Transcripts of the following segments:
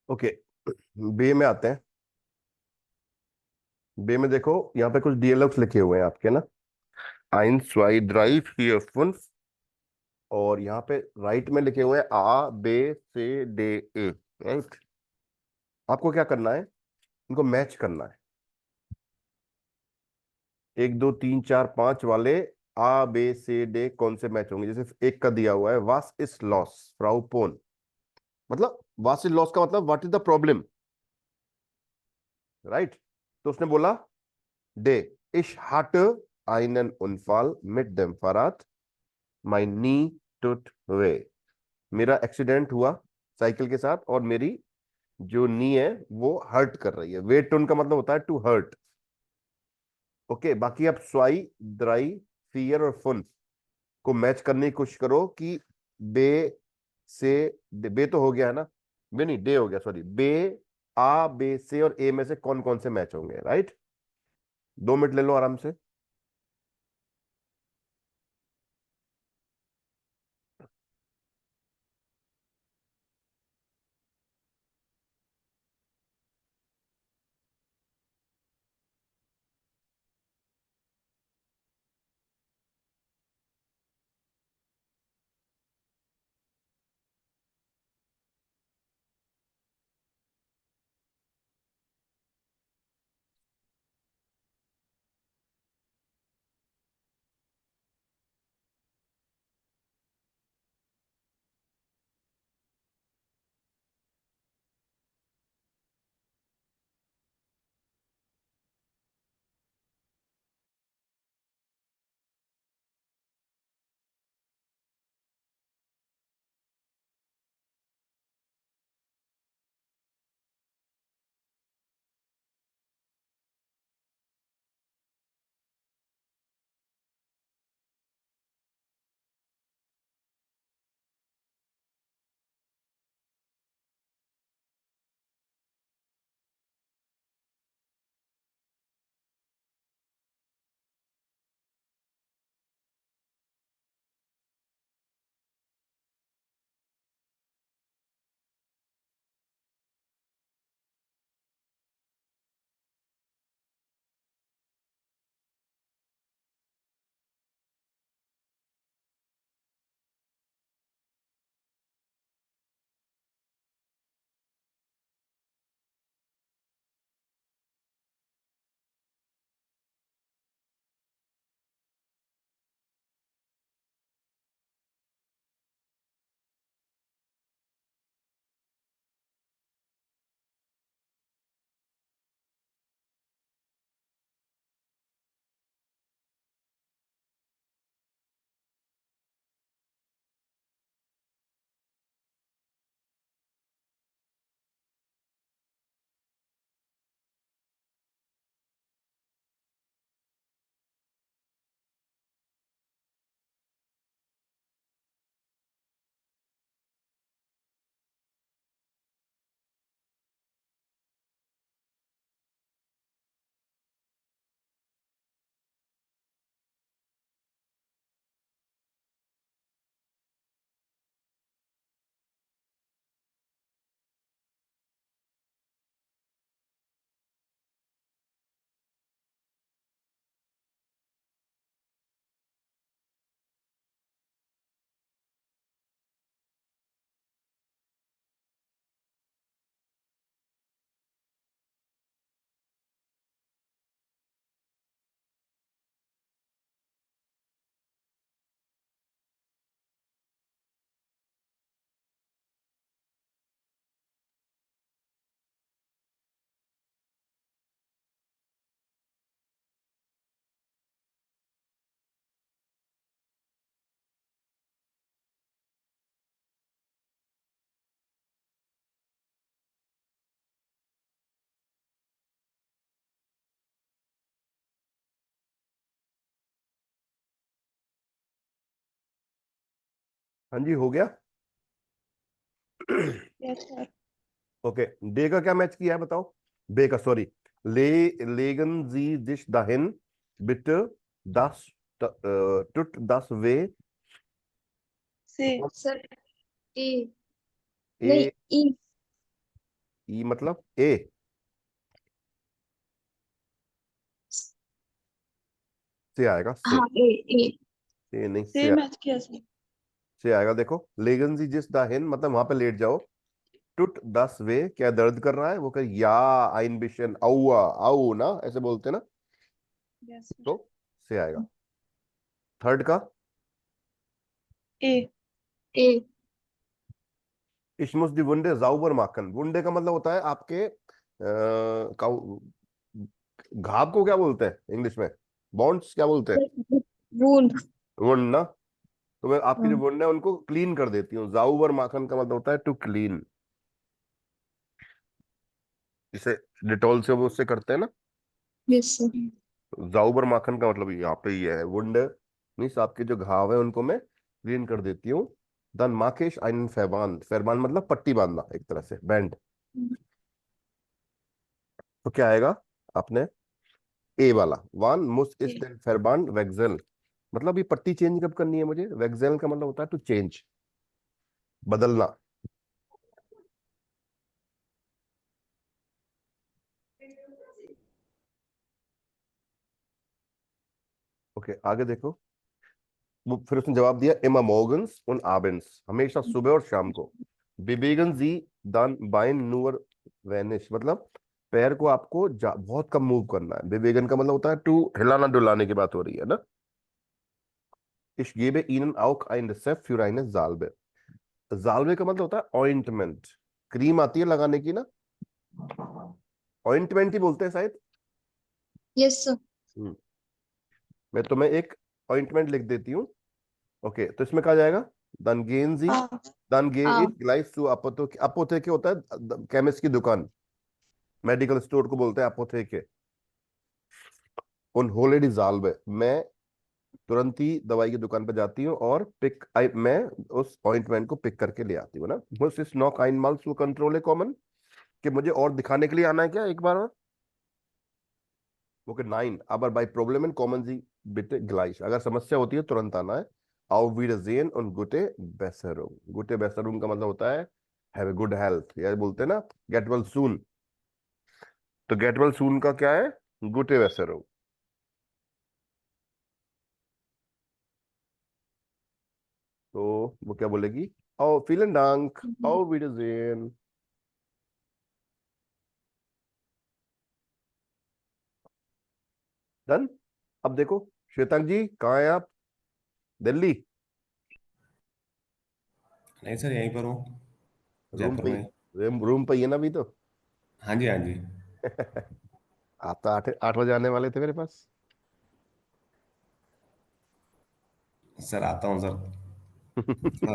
Okay, बे में आते हैं। बे में देखो, यहाँ पे कुछ डीएलएक्स लिखे हुए हैं आपके ना। आइन स्वाई ड्राई फियर फुन। और यहाँ पे राइट में लिखे हुए हैं आ बे से डे ए। राइट। आपको क्या करना है, इनको मैच करना है। एक दो तीन चार पांच वाले आ बे से डे कौन से मैच होंगे? जैसे एक का दिया हुआ है वास इज लॉस फ्राउ पोन, मतलब वास इज लॉस का मतलब what is the problem. Right. तो उसने बोला डे, इश hatte einen Unfall mit dem Fahrrad, mein Knie tut weh। मेरा एक्सीडेंट हुआ साइकिल के साथ और मेरी जो नी है वो हर्ट कर रही है। वे टुन का मतलब होता है टू हर्ट। ओके, बाकी आप स्वाई, द्राई, फियर और फुन को मैच करने की कोशिश करो कि बे से बे तो हो गया है ना, बे नहीं डे हो गया, सॉरी। बे, आ बे से और ए में से कौन कौन से मैच होंगे? राइट। 2 मिनट ले लो आराम से। हाँ जी, हो गया। Yes sir. ओके, डे का क्या मैच किया है बताओ? बे का, सॉरी। ले लेगन जी दिश दाहिन बिट das tut das weh। सी। सर ए, ए, नहीं ई। ई मतलब ए, से आएगा से। हाँ ए ए से नहीं, से मैच किया सर। से आएगा। देखो, लेगन जी जिस दाहिन, मतलब वहां पे लेट जाओ। टुट दस वे, क्या दर्द कर रहा है, वो कह या आइन बिशन औआ औ ना, ऐसे बोलते हैं ना, यस सर। तो से आएगा। थर्ड का ए ए इश्मुस दी वुंडे जाउबर माखन। वुंडे का मतलब होता है आपके घाव को क्या बोलते हैं इंग्लिश में, बॉन्ड्स क्या बोलते हैं, वूंड। वुंड ना। तो मैं आपकी जो हाँ वुंड है उनको क्लीन कर देती हूँ। जाउबर माखन का मतलब होता है टू क्लीन। इसे डिटॉल से वो उससे करते हैं ना। Yes sir. जाउबर माखन का मतलब यहाँ पे ही है। वुंड मीन्स आपके जो घाव है उनको मैं क्लीन कर देती हूँ। दन माकेश आइन फैबान, फैबान मतलब पट्टी बांधना, एक तरह से बैंड। तो क्या आएगा आपने, ए वाला वन मुस इस ए फैबान वेक्सेल। मतलब ये पट्टी चेंज कब करनी है मुझे, वेक्सेल का मतलब होता है टू चेंज, बदलना। ओके, आगे देखो। वो फिर उसने जवाब दिया, इमा मॉर्गन्स उन आबेंस, हमेशा सुबह और शाम को। बिबेगन जी दान बाइन नूर वेनिश, मतलब पैर को आपको बहुत कम मूव करना है। बिबेगन का मतलब होता है टू हिलाना डुलाने की बात हो रही है ना। इश गेबे ihnen auch ein Rezept für eine Salbe। जालवे का मतलब होता है ऑइंटमेंट, क्रीम आती है लगाने की ना, ऑइंटमेंट ही बोलते हैं शायद। Yes sir. हम्म, मैं तुम्हें एक ऑइंटमेंट लिख देती हूँ। ओके, तो इसमें कहा जाएगा दनगेनजी, आ दनगे आ इट ग्लाइस टू अपोथो। अपोथेके होता है केमिस्ट की दुकान, मेडिकल स्टोर को बोलते हैं अपोथेके। उन होलेडी जालवे, मैं तुरंत ही दवाई की दुकान पर जाती हूँ और मैं उस ऑइंटमेंट को पिक करके ले आती हूँ ना। मुझ इस नॉक आइन माल्स टू कंट्रोल है कॉमन, कि मुझे और दिखाने के लिए आना है क्या एक बार और। ओके नाइन, अबर बाई प्रॉब्लम इन कॉमन जी बिटे ग्लाइश, अगर समस्या होती है तुरंत आना है। आउ वीडजेन उन गुटे बेसरूम। गुटे बेसरूम का मतलब होता है हैव ए गुड हेल्थ, या बोलते हैं ना गेट वेल सून। तो गेट वेल सून का क्या है, गुटे बेसरूम। तो वो क्या बोलेगी, ओ फिलन डांक, ओ वीडजेन। डन। अब देखो, श्वेतांग जी कहाँ है आप, दिल्ली, नहीं सर, यहीं पर हूँ, रूम जयपुर पे, में ही। रूम पे ही है ना अभी तो। हाँ जी, हाँ जी। आप तो 8 8 बजे आने वाले थे मेरे पास। सर आता हूँ सर। थोड़ा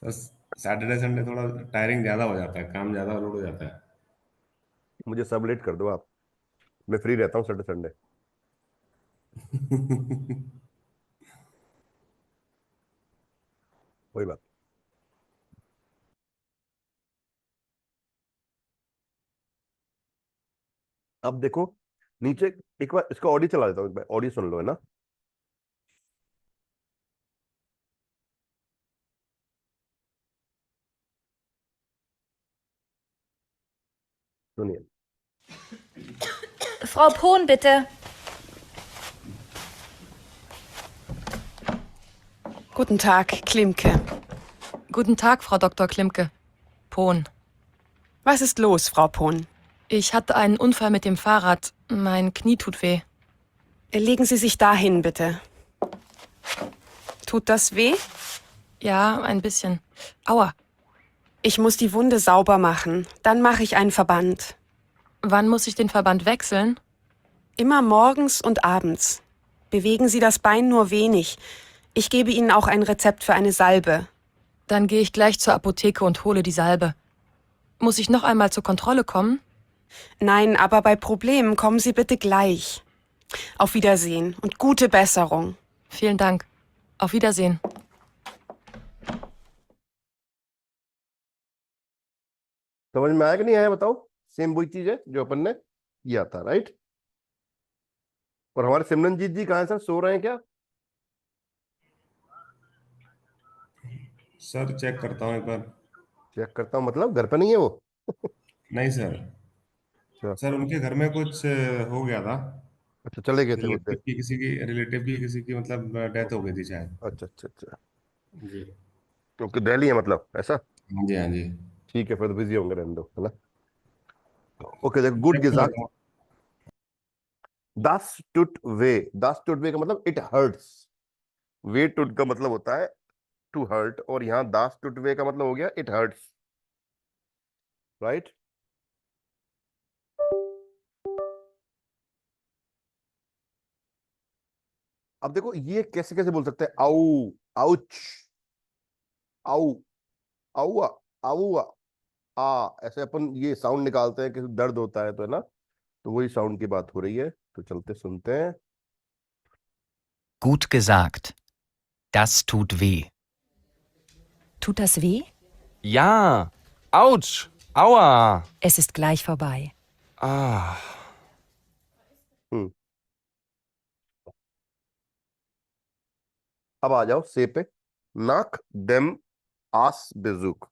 सर, सैटरडे संडे थोड़ा टायरिंग ज़्यादा हो जाता है, काम ज़्यादा लोड हो जाता है। मुझे सब लेट कर दो आप, मैं फ्री रहता हूँ सैटरडे संडे। कोई बात। अब देखो नीचे, एक बार इसका ऑडियो चला देता हूँ, एक बार ऑडियो सुन लो, है ना। सुनिए। Frau Pohn, bitte. Guten Tag, Klimke. Guten Tag, Frau Dr. Klimke. Pohn. Was ist los, Frau Pohn? Ich hatte einen Unfall mit dem Fahrrad. Mein Knie tut weh. Legen Sie sich dahin, bitte. Tut das weh? Ja, ein bisschen. Aua. Ich muss die Wunde sauber machen. Dann mache ich einen Verband. Wann muss ich den Verband wechseln? Immer morgens und abends. Bewegen Sie das Bein nur wenig. Ich gebe Ihnen auch ein Rezept für eine Salbe. Dann gehe ich gleich zur Apotheke und hole die Salbe. Muss ich noch einmal zur Kontrolle kommen? Nein, aber bei Problemen kommen Sie bitte gleich. Auf Wiedersehen und gute Besserung. Vielen Dank. Auf Wiedersehen. समझ में आया कि नहीं आया बताओ। Same वही चीज है जो अपन ने किया था, राइट। और हमारे सिमरनजीत जी कहाँ हैं सर, सो रहे हैं क्या। सर चेक करता हूँ एक बार। चेक करता हूँ मतलब घर पे नहीं है वो। नहीं सर। अच्छा सर उनके घर में कुछ हो गया था। अच्छा, चले गए थे कुछ रिलेटिव देर। की किसी की रिलेटिव की किसी की मतलब डेथ हो गई थी शायद। अच्छा अच्छा अच्छा, जी। ओके, दिल्ली है मतलब ऐसा। हाँ जी हाँ जी। ठीक है, फिर तो बिजी होंगे, रहने दो, है ना। ओके, देखो, गुड चेक कर gesagt, रहा das tut weh, das tut weh का मतलब इट हर्ट्स, वे टुट का मतलब होता है टू हर्ट, और यहाँ das tut weh का मतलब हो गया इट हर्ट्स, राइट। अब देखो ये कैसे कैसे बोल सकते हैं, आउ, आउच, आउ, आउआ, आउआ, ऐसे अपन ये साउंड निकालते हैं कि दर्द होता है, तो है ना, तो वही साउंड की बात हो रही है, तो चलते सुनते हैं। Gut gesagt. Das tut weh. Tut das weh? Ja. Autsch. Aua. Es ist gleich vorbei. Ah. हम्म, अब आ जाओ से पे, नाक देम आस बेजुक,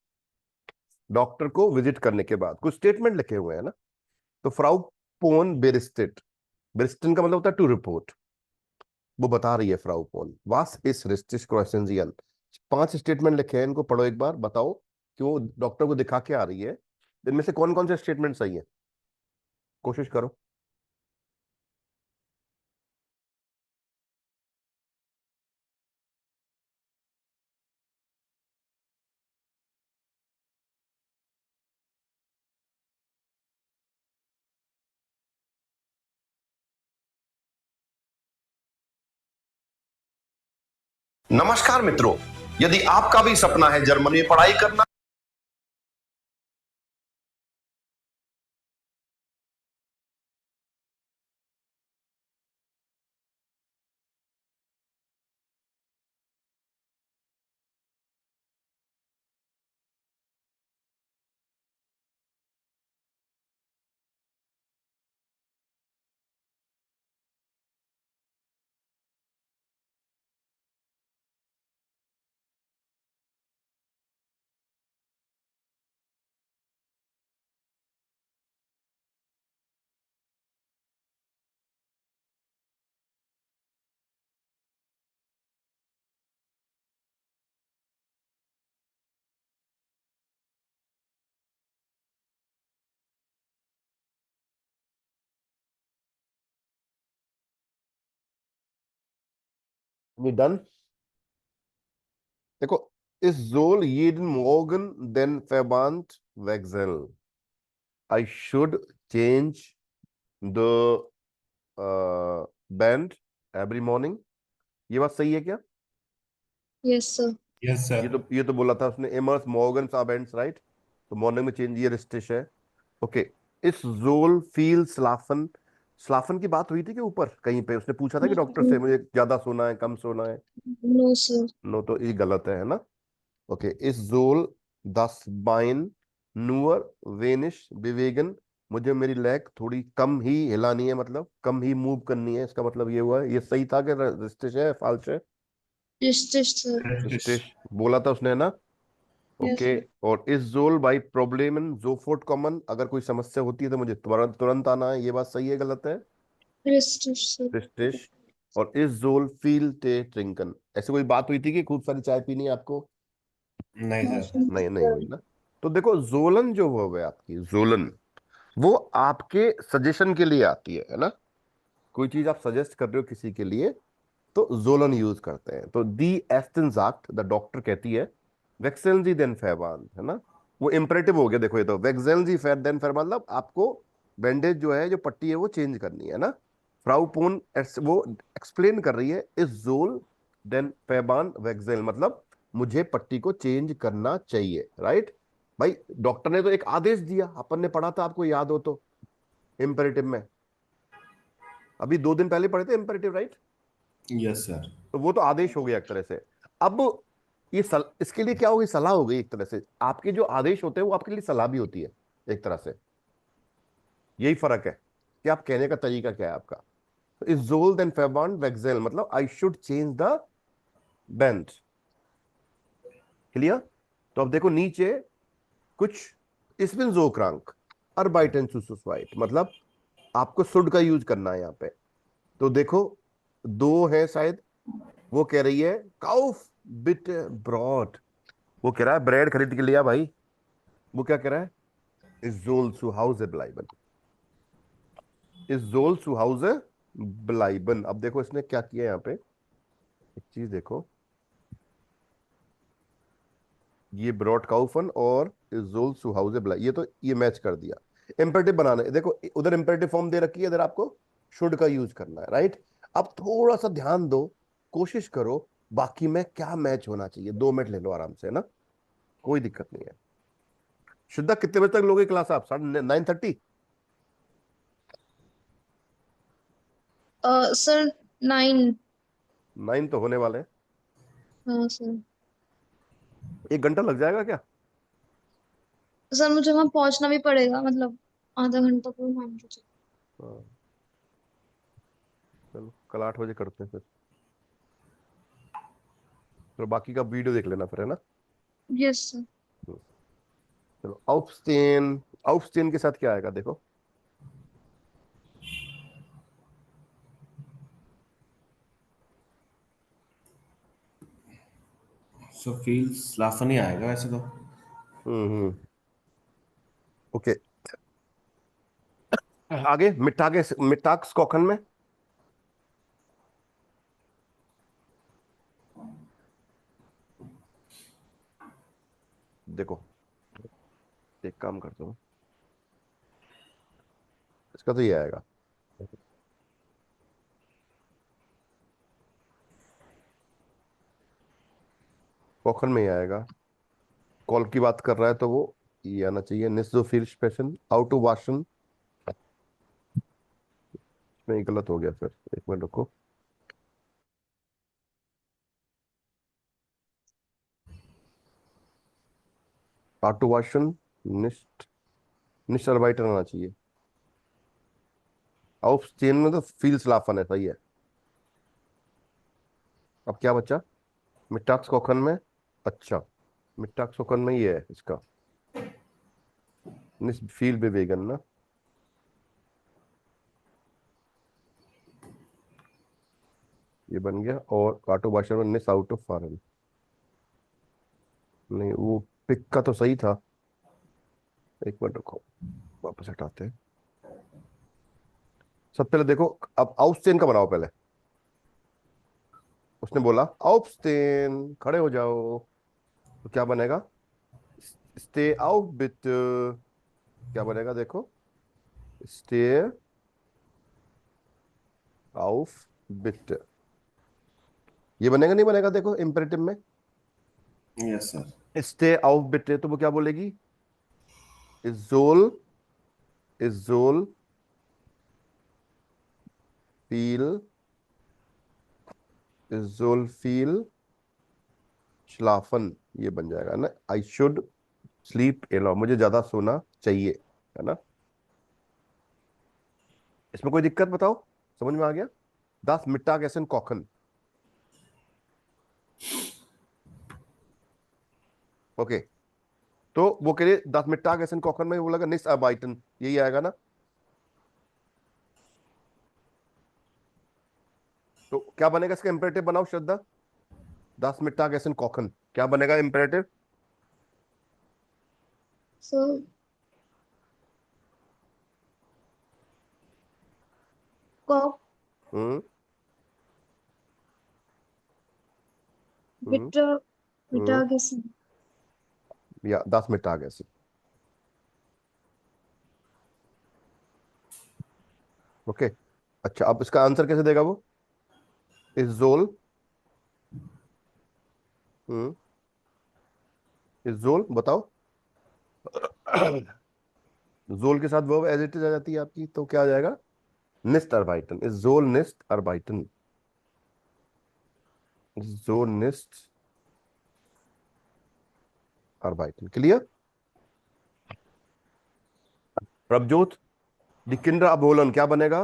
डॉक्टर को विजिट करने के बाद कुछ स्टेटमेंट लिखे हुए हैं ना, तो फ्राउ पोन बेरिस्टेट, बेरिस्टन का मतलब होता है टू रिपोर्ट, वो बता रही है फ्राउ पोन वास इस रिस्टिश क्रॉसेंजियन, 5 स्टेटमेंट लिखे हैं, इनको पढ़ो एक बार, बताओ कि वो डॉक्टर को दिखा के आ रही है, इनमें से कौन कौन से स्टेटमेंट सही है, कोशिश करो। नमस्कार मित्रों, यदि आपका भी सपना है जर्मनी में पढ़ाई करना, डन। देखो, इस जोल jeden Morgen den Verband wechseln, I should change the band every morning, ये बात सही है क्या? Yes, sir. Yes sir. ये तो बोला था उसने, एमर्स मॉर्गन साबेंट्स, राइट, तो मॉर्निंग में चेंज, ये रिस्टिश है। ओके, इस जोल फील स्लाफन, स्लाफन की बात हुई थी कि ऊपर कहीं पे उसने पूछा था कि डॉक्टर से मुझे ज्यादा सोना है कम सोना है, No, sir. नो, तो ये गलत है ना। ओके, इस जोल दस बाइन नूअर वेनिश विवेगन, मुझे मेरी लेग थोड़ी कम ही हिलानी है, मतलब कम ही मूव करनी है, इसका मतलब ये हुआ है, ये सही था कि रिस्टिश है फाल्स है? Justice, sir. रिस्टिश बोला था उसने, है ना। Yes, okay, sir. और इस जोल बाई प्रॉब्लम इन जोफोर्ट कॉमन, अगर कोई समस्या होती है तो मुझे तुरंत तुरंत आना है, ये बात सही है गलत है? Justice, sir. रिस्टिश, और इस जोल फील टे ट्रिंकन, ऐसी कोई बात हुई थी कि खूब सारी चाय पीनी है आपको? नहीं No, सर। sir. नहीं, नहीं हुई ना। तो देखो, जोलन जो वर्ब है आपकी, जोलन, वो आपके सजेशन के लिए आती है ना, कोई चीज आप सजेस्ट कर रहे हो किसी के लिए, तो जोलन यूज करते हैं। तो दी एस्टन जाक्ट, द डॉक्टर कहती है, वेक्सेल जी देन फैबान, है ना, वो इंपरेटिव हो गया, देखो ये तो वेक्सेल जी फेर देन फैबान, मतलब आपको बैंडेज जो है, जो पट्टी है, वो चेंज करनी है ना। फ्राउ पोन वो एक्सप्लेन कर रही है, इस जोल देन फैबान वेक्सेल, मतलब मुझे पट्टी को चेंज करना चाहिए, राइट। भाई डॉक्टर ने तो एक आदेश दिया, अपन ने पढ़ा था, आपको याद हो तो, इंपेरेटिव में, अभी 2 दिन पहले पढ़े थे इंपेरेटिव, राइट। Yes sir. तो वो तो आदेश हो गया एक तरह से। अब ये इसके लिए क्या होगी, सलाह हो गई एक तरह से, आपके जो आदेश होते हैं वो आपके लिए सलाह भी होती है एक तरह से, यही फर्क है कि आप कहने का तरीका क्या है आपका। तो इस जोल देन फेबान वेक्सेल मतलब I should change the bend, clear. तो अब देखो नीचे कुछ इसमें जोक्रांक, अर्बाइटन सुसुस्वाइट, मतलब आपको शुड का यूज करना है यहाँ पे। तो देखो दो है शायद, वो कह रही है काउफ बिट ब्रॉड, वो कह रहा है ब्रेड खरीद के लिया भाई। वो क्या कह रहा है, इज जोल सु हाउस ब्लाइबन, इज जोल सु हाउस ब्लाइबन। अब देखो इसने क्या किया यहाँ पे, एक चीज देखो, ये ब्रॉड काउफन और इज जोल सु हाउस ब्लाई, ये तो ये मैच कर दिया। इंपेरेटिव बनाना है, देखो उधर इंपेरेटिव फॉर्म दे रखी है, इधर आपको शुड का यूज करना है, राइट। अब थोड़ा सा ध्यान दो, कोशिश करो बाकी में क्या मैच होना चाहिए। 2 मिनट ले लो आराम से, है ना, कोई दिक्कत नहीं है। शुद्धा कितने बजे तक लोगे क्लास आप, 9:30? सर 9। 9 तो होने वाले हैं, हाँ सर। 1 घंटा लग जाएगा क्या? सर मुझे वहां पहुंचना भी पड़ेगा, मतलब आधा घंटा तो मान के चलो। हाँ, चलो कल 8 बजे करते हैं फिर। तो बाकी का वीडियो देख लेना फिर, है ना। Yes sir. हम्म, चलो आउफस्टेन, आउफस्टेन के साथ क्या आएगा देखो, सो फील्स लाफन ही आएगा वैसे तो। ओके। आगे मिठागे, मिठाक्स कॉखन में, देखो एक काम करता हूँ, इसका तो ये आएगा, कॉखन में ही आएगा। कॉल की बात कर रहा है तो वो ये आना चाहिए, निस्दोफिल स्पेशन आउट टू वाशन, में ही गलत हो गया फिर, 1 मिनट रुको। आउट टू वाशन, निस्ट, निस्ट अर्बाइटर आना चाहिए। आउफस्टेन में तो फील्स लाफन है, सही है। अब क्या बचा, मिट्टाक्स कॉखन में, अच्छा मिट्टाक्स कॉखन में ही है इसका, निस्ट फील बेवेगन ना, ये बन गया। और काटो भाषा में निस आउट ऑफ फॉरेन, नहीं वो पिक का तो सही था, 1 मिनट रुको, वापस हटाते हैं। सब पहले देखो, अब आउफस्टेन का बनाओ पहले। उसने बोला आउफस्टेन खड़े हो जाओ, तो क्या बनेगा, स्टे आउट बिट, क्या बनेगा देखो, स्टे आउफ बिट, ये बनेगा नहीं बनेगा देखो इंपेरेटिव में, यस सर। स्टे आउफ बिट, तो वो क्या बोलेगी, इजोल, इजोल फील, इजोल फील श्लाफन, ये बन जाएगा ना, आई शुड स्लीप एलो, मुझे ज्यादा सोना चाहिए, है ना। इसमें कोई दिक्कत बताओ, समझ में आ गया। दास मिट्टा कैसन कॉखन, ओके। तो वो कह रहे दास मिट्टा कैसन कॉखन में, वो लगा निस अबाइटन, यही आएगा ना। तो क्या बनेगा इसका इंपेरेटिव, बनाओ श्रद्धा, दास मिट्टा कैसन कॉखन क्या बनेगा इंपेरेटिव, सर कॉक हम्म हम्म बिट हम्म बिटागेसन। या दास मिट्टा कैसे, ओके। अच्छा अब इसका आंसर कैसे देगा वो, इजोल, हम्म इजोल बताओ, जोल के साथ वर्ब एज इट इज आ जाती है आपकी, तो क्या आ जाएगा, निस्ट अर्बाइटन, इज जोल निस्ट अर्बाइटन, जोल निस्ट अर्बाइटन, क्लियर। प्रभजोत, दी किंडर अबोलन क्या बनेगा,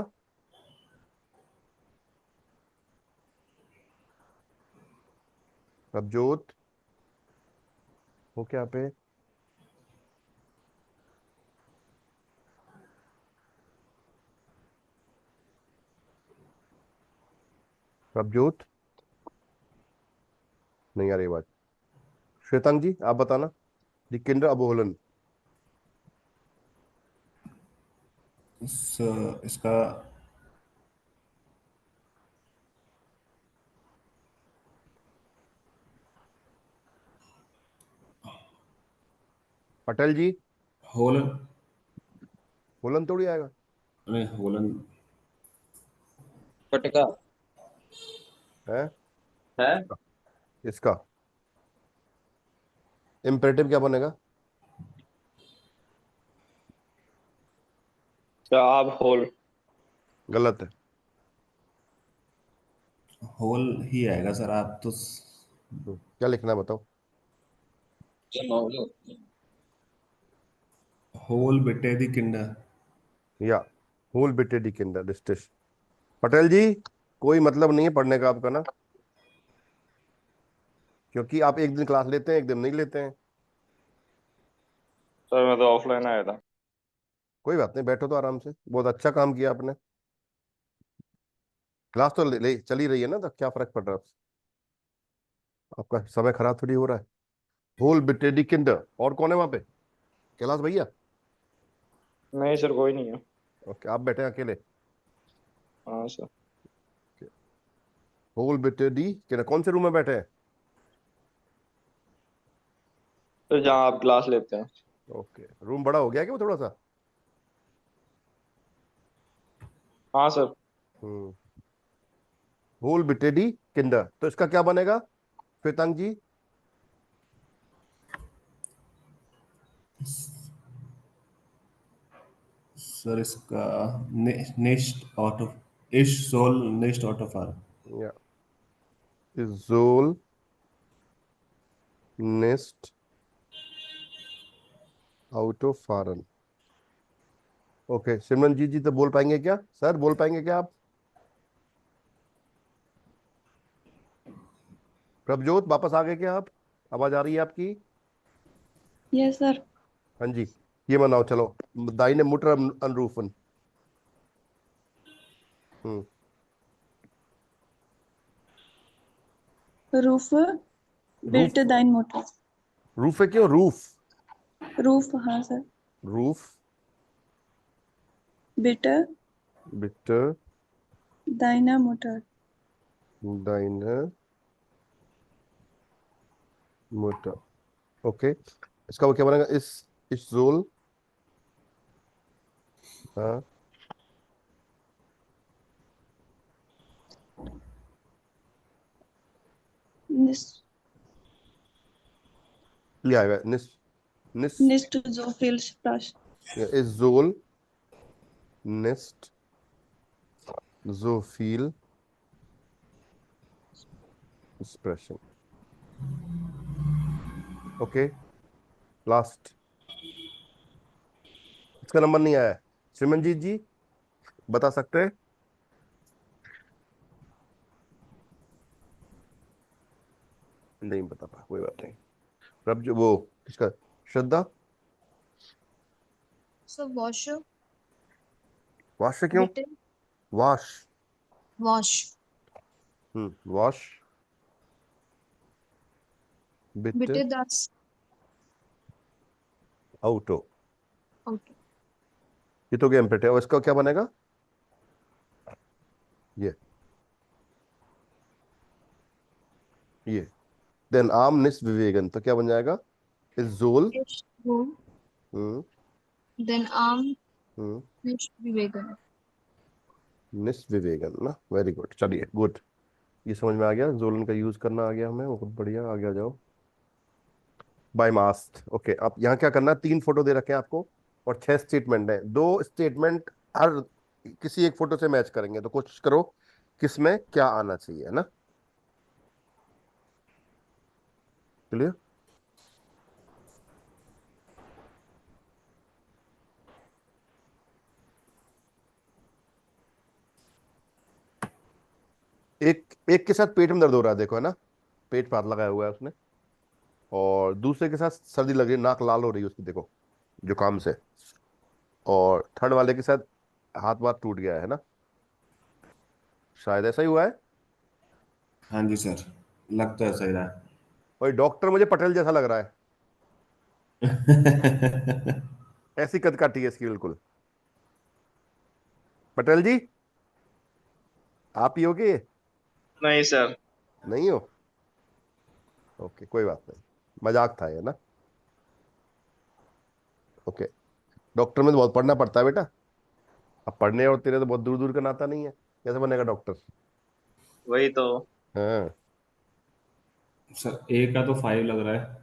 प्रभजोत हो क्या पे, प्रभजोत, नहीं आ रही बात। श्वेतांग जी आप बताना, दी किंडर अबोहलन। इसका पटेल जी, होलन, होलन थोड़ी आएगा। नहीं होलन, पटका है है। इसका इम्पेरेटिव क्या बनेगा? आप होल। गलत है। होल ही आएगा सर, आप तो। क्या लिखना है बताओ? होल बेटे दी किंडर। या होल बिटे डी किंडर डिस्टिश। पटेल जी, कोई मतलब नहीं है पढ़ने का आपका ना, क्योंकि आप एक दिन क्लास लेते हैं एक दिन नहीं लेते हैं। सर मैं तो ऑफलाइन आया था। कोई बात नहीं, बैठो तो आराम से, बहुत अच्छा काम किया आपने। क्लास तो ले चल ही रही है ना, तो क्या फर्क पड़ रहा है आपका समय खराब थोड़ी हो रहा है। होल बिटे डी किंडर, और कौन है वहां पे? कैलाश भैया? नहीं सर कोई नहीं है। ओके, आप बैठे हैं अकेले। हाँ सर। होल बिटे डी किंडर, कौन से रूम में बैठे हैं? तो जहाँ आप क्लास लेते हैं। ओके, रूम बड़ा हो गया क्या वो थोड़ा सा? हाँ सर। हम्म, होल बिटे डी किंडर, तो इसका क्या बनेगा श्वेतांग जी? सर इसका नेस्ट आउट ऑफ इश सोल नेस्ट आउट ऑफ आर। या इजोल नेस्ट आउट ऑफ फॉरेन। ओके, सिमरन जी तो बोल पाएंगे क्या? सर बोल पाएंगे क्या आप? प्रभजोत वापस आ गए क्या आप? आवाज आ रही है आपकी? Yes sir. हाँ जी, ये मनाओ चलो। दाहिने मुटर अनरूफन। हम्म, रूफ रूफ, बिल्ट दाइन मोटर। रूफ है क्यों? रूफ, रूफ हाँ सर। रूफ बिट बिटर दाइना मोटर। दाइने मुटर। ओके, इसका वो क्या बनेगा? इस जोल, हाँ, निस ये आएगा निस निस निस्ट जो फील्ड स्प्लैश। इस जोल नेस्ट जोफिल एक्सप्रेशन। ओके, लास्ट, इसका नंबर नहीं आया है। सिमरनजीत जी बता सकते हैं? नहीं बता पा, कोई बात नहीं। रब जो वो किसका? श्रद्धा? सर वॉश वाश से क्यों? बिटे वाश, वॉश वॉश बिट बिटे दैट्स आउटो। ओके। ये तो गया इम्पेरेटिव, और इसका क्या बनेगा? ये ये देन आम निस विवेगन, तो क्या बन जाएगा? इस जोल इश रूम देन आर्म हम्म निश विवेकन। निस विवेगन ना, वेरी गुड, चलिए गुड, ये समझ में आ गया, जोलन का यूज करना आ गया हमें, वो बहुत बढ़िया, आ गया। जाओ बाय मास्ट। ओके, अब यहाँ क्या करना है, 3 फोटो दे रखे हैं आपको और 6 स्टेटमेंट है। 2 स्टेटमेंट हर किसी एक फोटो से मैच करेंगे, तो कोशिश करो किसमें क्या आना चाहिए, है ना? क्लियर? एक एक के साथ पेट में दर्द हो रहा है, देखो, है ना, पेट पर हाथ लगाया हुआ है उसने, और दूसरे के साथ सर्दी लग रही है, नाक लाल हो रही है उसकी, देखो, जुकाम से, और थर्ड वाले के साथ हाथ वाथ टूट गया है ना, शायद ऐसा ही हुआ है। हाँ जी सर, लग तो ऐसा ही रहा भाई डॉक्टर मुझे पटेल जैसा लग रहा है, है। ऐसी कद काटी है इसकी बिल्कुल। पटेल जी, आप ही हो कि नहीं सर। नहीं हो? ओके, कोई बात नहीं, मजाक था ये ना। ओके, डॉक्टर में तो बहुत पढ़ना पड़ता है बेटा। अब पढ़ने और तेरे तो बहुत दूर दूर का नाता नहीं है, कैसे बनेगा डॉक्टर? वही तो। हाँ। सर ए का तो 5 लग रहा है।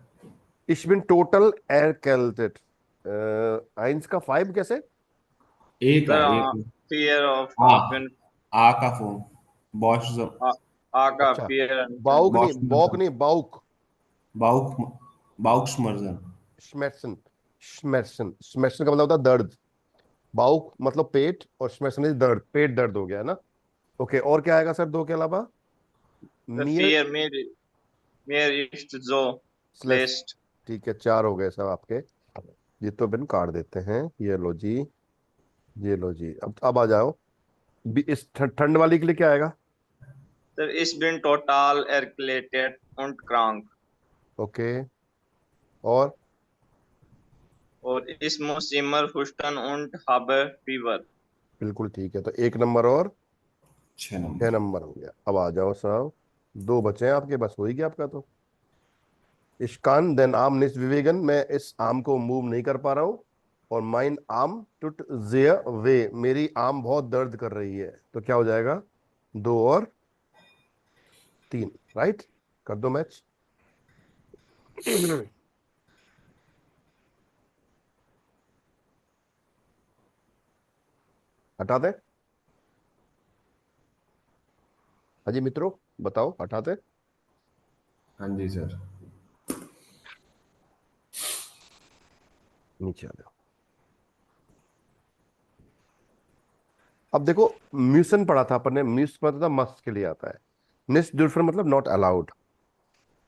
Ich bin total erkältet. Ions का 5 कैसे? ए का, सर ए का। फियर ऑफ आ विन। आ का फॉर्म, बॉश, आका अच्छा, फियर बाउक नहीं, बॉश, बॉक नहीं, बाउक। बाउक, बाउक्समर्जन। श्मेर्सन, श्मेर्सन, श्मेर्सन का मतलब होता है दर्द। बाउक मतलब पेट, और श्मेर्सन इज दर्द, पेट दर्द हो गया है ना। ओके, और क्या आएगा सर दो के अलावा? मियर फियर मेर मेर इस्ट जो स्लेस। लेस्ट। ठीक है, 4 हो गए सब आपके। ये तो बिन काट देते हैं, ये लो जी, ये लो जी। अब आ जाओ, इस ठंड वाली के लिए क्या आएगा? सर इस बिन टोटल एरक्लेटेड und krank। ओके, और और इस मुसिमर हुस्टन und habe फीवर। बिल्कुल ठीक है, तो 1 नंबर और 6 6 नंबर। नंबर हो गया। अब आ जाओ साहब, 2 बचे हैं आपके, बस हो ही गया आपका तो। इश्कान देन आम निस विवेगन, मैं इस आम को मूव नहीं कर पा रहा हूँ। और माइन आम टुट जेय वे, मेरी आम बहुत दर्द कर रही है। तो क्या हो जाएगा? 2 और 3, राइट? कर दो मैच। हटा दे। हाजी मित्रों, बताओ, हटा दे। हाँ जी सर। नीचे आ जाओ। अब देखो, म्यूसन पढ़ा था अपन ने, म्यूस मतलब था मस्त के लिए आता है। निस डुल्फन मतलब नॉट अलाउड,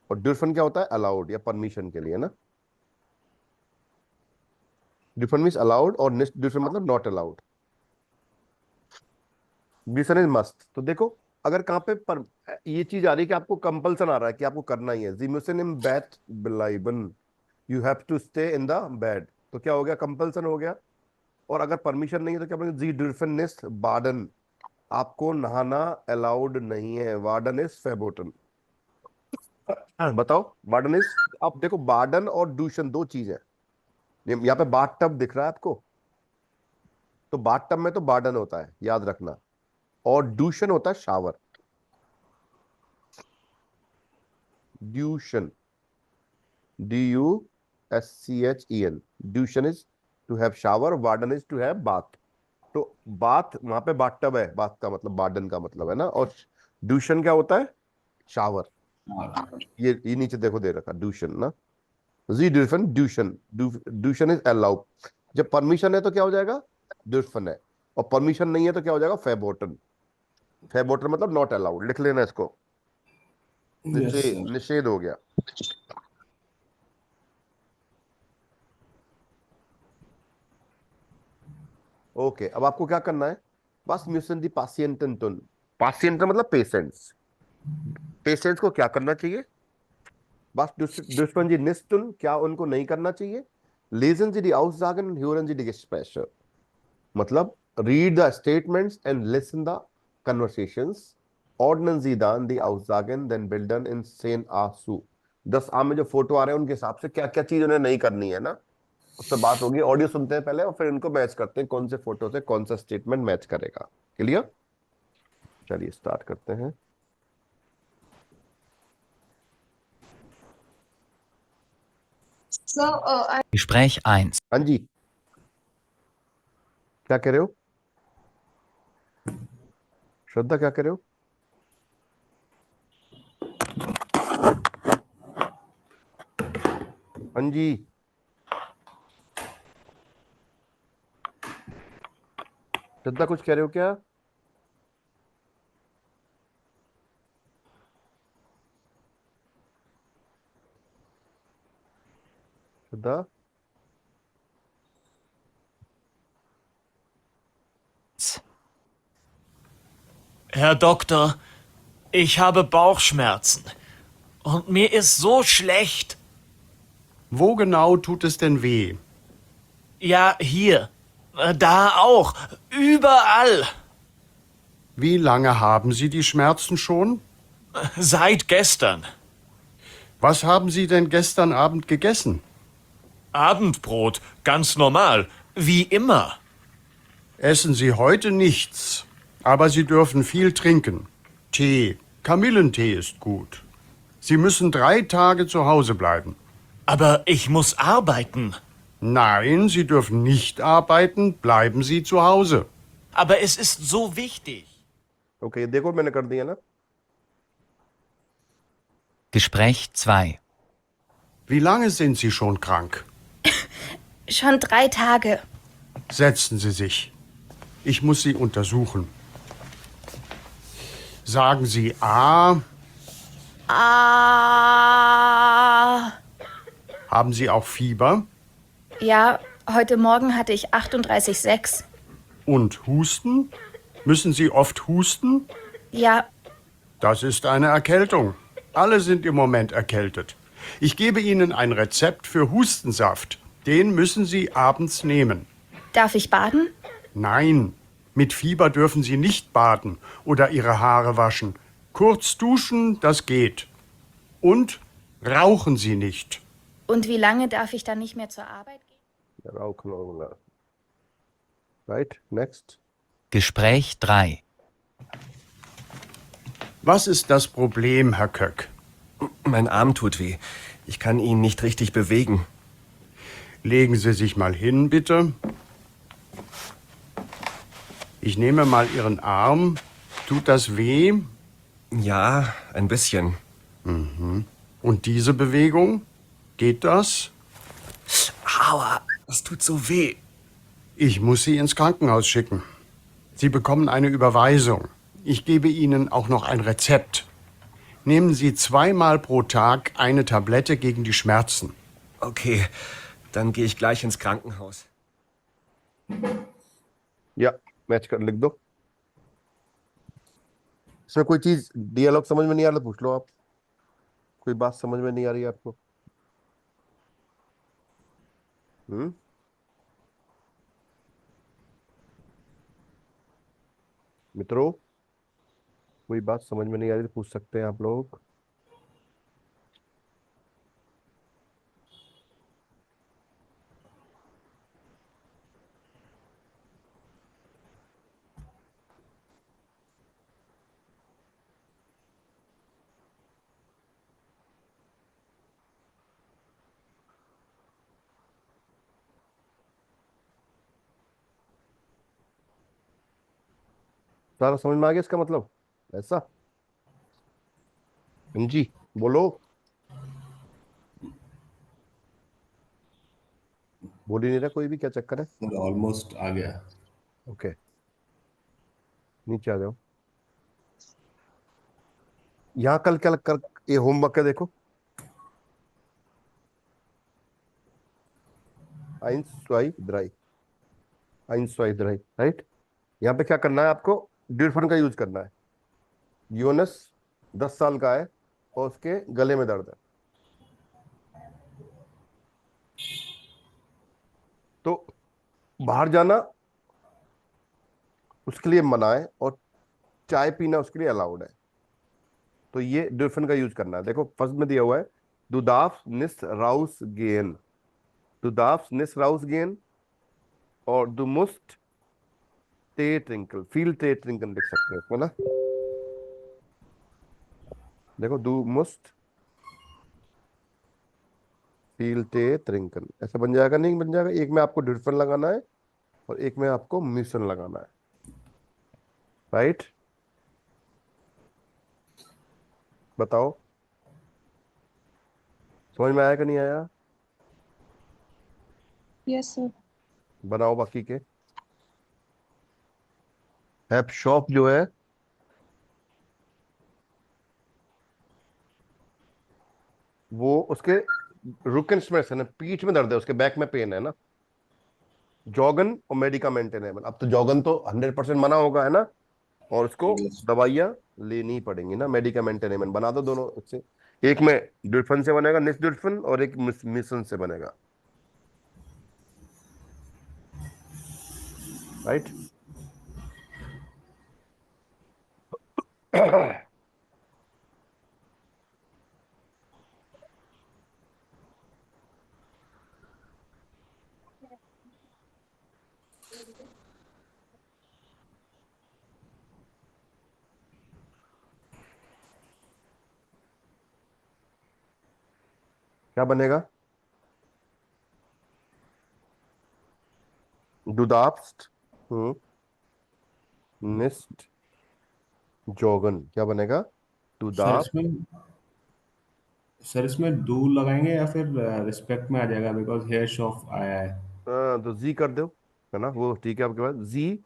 और डुल्फन क्या होता है? अलाउड या परमिशन के लिए ना। डुल्फन मीन्स अलाउड, और निस डुल्फन मतलब नॉट अलाउड। म्यूसन इज मस्त। तो देखो, अगर कहाँ पे पर ये चीज आ रही है कि आपको कंपल्सन आ रहा है कि आपको करना ही है, जी म्यूसन इन बैट बिलाइबन, you have to stay in the bed, तो क्या हो गया? कंपल्सन हो गया। और अगर परमिशन नहीं है तो क्या बोलेंगे? जी डुल्फन निस बार्डन, आपको नहाना अलाउड नहीं है, वार्डन इज फेबोटन। हाँ, बताओ, वार्डन इज, आप देखो वार्डन और दूषण दो चीज है। यहाँ पे बाथ टब दिख रहा है आपको, तो बाथ टब में तो वार्डन होता है, याद रखना। और दूषण होता है शावर, ड्यूशन, DUSCHEN। ड्यूशन इज टू हैव शावर, वार्डन इज टू हैव बाथ। तो बाथ, वहां पे बाथ टब है, बाथ का मतलब वार्डन का मतलब है ना। और ड्यूशन क्या होता है? शावर। ये नीचे देखो दे रखा ड्यूशन ना, जी ड्यूशन, ड्यूशन, ड्यूशन इज अलाउड। जब परमिशन है तो क्या हो जाएगा? ड्यूशन है। और परमिशन नहीं है तो क्या हो जाएगा? फेबोटन। फेबोटन मतलब नॉट अलाउड, लिख लेना इसको, यस निषेध, सर। निषेध हो गया। ओके, अब आपको क्या करना है? बस म्यूसन दी पासियंटन तुन, पासियंटन मतलब पेशेंट्स। पेशेंट्स को क्या करना चाहिए? बस दुश्मन जी निस्तुन, क्या उनको नहीं करना चाहिए? लेजन जी दी आउससाgen, hören जी दी Gespräche, मतलब read the statements and listen the conversations. ordnen Sie dann die Aussagen den Bildern in 10a zu। 10a में जो फोटो आ रहे हैं उनके हिसाब से क्या क्या चीज उन्हें नहीं करनी है ना, उससे बात होगी। ऑडियो सुनते हैं पहले और फिर इनको मैच करते हैं, कौन से फोटो से कौन सा स्टेटमेंट मैच करेगा। क्लियर? चलिए स्टार्ट करते हैं। So, Gespräch 1. हाँ जी, क्या कह रहे हो? श्रद्धा क्या कह रहे हो? हाँ जी, श्रद्धा कुछ कह रहे हो क्या? श्रद्धा, Herr Doktor, Ich habe Bauchschmerzen. Und mir ist so schlecht. Wo genau tut es denn weh? Ja, hier. Da auch. Überall. Wie lange haben Sie die Schmerzen schon? Seit gestern. Was haben Sie denn gestern Abend gegessen? Abendbrot. Ganz normal. Wie immer. Essen Sie heute nichts, aber Sie dürfen viel trinken. Tee, Kamillentee ist gut. Sie müssen 3 Tage zu Hause bleiben. Aber ich muss arbeiten. Nein, Sie dürfen nicht arbeiten, bleiben Sie zu Hause. Aber es ist so wichtig. Okay देखो मैंने कर दिया ना. Gespräch 2. Wie lange sind Sie schon krank? Schon 3 Tage. Setzen Sie sich. Ich muss Sie untersuchen. Sagen Sie A. Ah. Haben Sie auch Fieber? Ja, heute Morgen hatte ich 38,6. Und Husten? Müssen Sie oft husten? Ja, Das ist eine Erkältung. Alle sind im Moment erkältet. Ich gebe Ihnen ein Rezept für Hustensaft. Den müssen Sie abends nehmen. darf ich baden? Nein, mit Fieber dürfen Sie nicht baden oder Ihre Haare waschen. Kurz duschen, das geht. Und rauchen Sie nicht. Und wie lange darf ich dann nicht mehr zur Arbeit gehen? Rock होगा. Right, next. Gespräch 3. Was ist das Problem, Herr Köck? Mein Arm tut weh. Ich kann ihn nicht richtig bewegen. Legen Sie sich mal hin, bitte. Ich nehme mal Ihren Arm. Tut das weh? Ja, ein bisschen. Mhm. Und diese Bewegung? Geht das? Aua, das tut so weh. Ich muss Sie ins Krankenhaus schicken. Sie bekommen eine Überweisung. Ich gebe Ihnen auch noch ein Rezept. Nehmen Sie 2-mal pro Tag eine Tablette gegen die Schmerzen. Okay, dann gehe ich gleich ins Krankenhaus. या match कर लिख दो. इसमें कोई चीज डियलॉग समझ में नहीं आ रहा तो पूछ लो आप. कोई बात समझ में नहीं आ रही है आपको? मित्रों, कोई बात समझ में नहीं आ रही तो पूछ सकते हैं आप लोग. सारा समझ में आ गया इसका मतलब ऐसा. जी बोलो. बोल ही नहीं रहा कोई भी, क्या चक्कर है? ऑलमोस्ट आ गया. ओके, नीचे आ जाओ. यहाँ कल क्या कर ये होमवर्क है देखो. eins zwei drei, eins zwei drei, right. यहाँ पे क्या करना है आपको? ड्यूरफन का यूज करना है. यूनस 10 साल का है और उसके गले में दर्द है. तो बाहर जाना उसके लिए मना है और चाय पीना उसके लिए अलाउड है. तो ये ड्यूरफन का यूज करना है. देखो फर्स्ट में दिया हुआ है du darfst nicht rausgehen, du darfst nicht rausgehen और du musst Tee trinken, viel Tee trinken लिख सकते हैं इसमें ना. देखो du musst viel Tee trinken ऐसा बन जाएगा. नहीं बन जाएगा. एक में आपको ड्यूरफन लगाना है और एक में आपको म्यूसन लगाना है. राइट, बताओ समझ में आया कि नहीं आया? Yes, sir. बनाओ बाकी के. हैप शॉप जो है वो उसके रुकनस्मेस है ना, पीठ में दर्द है, उसके बैक में पेन है ना. जॉगन और मेडिकामेंटेन है. अब तो जॉगन तो 100% मना होगा है ना. और इसको ठीक है सर। दवाइयां लेनी पड़ेंगी ना, मेडिकामेंट नेमन बना दो दोनों इससे। एक में डिल्फन से बनेगा निस्डिल्फन, और एक मिसन से बनेगा, राइट। क्या बनेगा? दुदाप्स्ट निस्ट जोगन, क्या बनेगा? सर दुदाप। इसमें डू लगाएंगे या फिर रिस्पेक्ट में आ जाएगा, बिकॉज हेयर शॉफ आया है। तो जी कर दो, है ना, वो ठीक है आपके पास। जी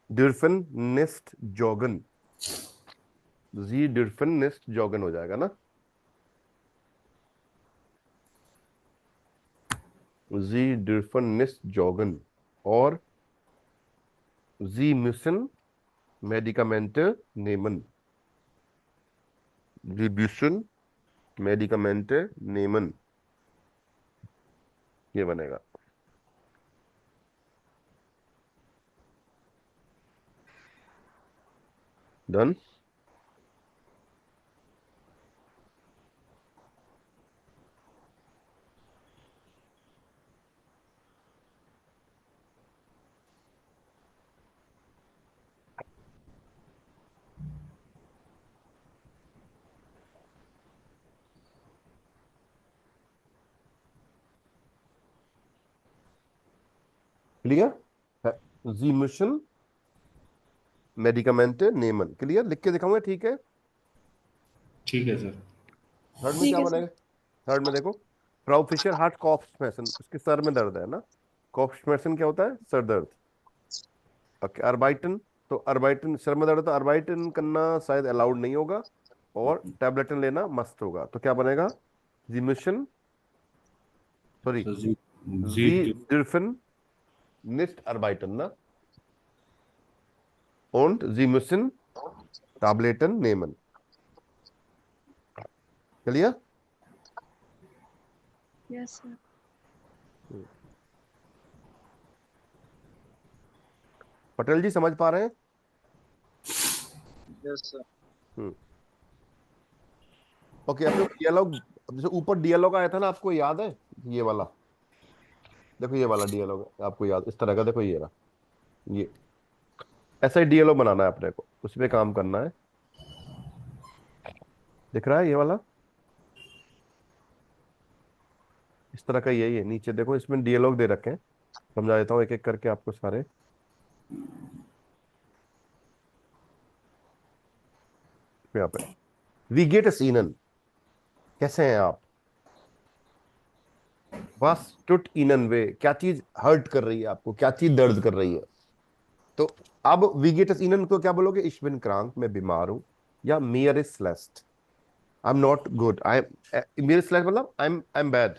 डिल्फिन निस्ट जोगन, जी डिल्फिन निस्ट जोगन हो जाएगा ना। जी डिल्फिन निस्ट जोगन और जी मिशन मेडिकामेंट नेमन, जी मिशन मेडिकामेंट नेमन, ये बनेगा। डन। क्लियर? जी मिशन मेडिकामेंट नेमन, क्लियर? लिख के दिखाऊंगा, ठीक है। ठीक है सर। थर्ड में ठीक क्या है बनेगा? सर। थर्ड में देखो, फ्राउ फिशर हार्ट कॉफ्समेसन, उसके सर में दर्द है ना। कॉफ्समेसन क्या होता है? सर दर्द। ओके, अर्बाइटन, तो अर्बाइटन सर में दर्द, तो अर्बाइटन करना शायद अलाउड नहीं होगा, और टैबलेटन लेना मस्त होगा। तो क्या बनेगा? जिमिशन, सॉरी, तो जी जी जी डिल्फिन निस्ट अर्बाइटन ना, und sie müssen Tabletten nehmen, clear? Yes sir. Patel ji समझ पा रहे हैं? Yes, sir. ओके, अब जो डियलॉग, जैसे ऊपर डियलॉग आया था ना, आपको याद है ये वाला? देखो ये वाला डियलॉग आपको याद, इस तरह का, देखो ये रहा, ये ऐसा ही डियलॉग बनाना है अपने को, उस पे काम करना है। दिख रहा है ये वाला? इस तरह का यही है, नीचे देखो इसमें डियलॉग दे रखे हैं, समझा देता हूँ एक एक करके आपको सारे। यहाँ पे वी गेट अ सीनन, कैसे हैं आप? बस टुट इनन वे, क्या चीज हर्ट कर रही है आपको, क्या चीज दर्द कर रही है? तो अब वी गेट अ सीनन को क्या बोलोगे? इश बिन क्रांक, मैं बीमार हूं, या मियर इज स्लेस्ट, I am not good, I am मियर स्लेस्ट मतलब आई एम बैड,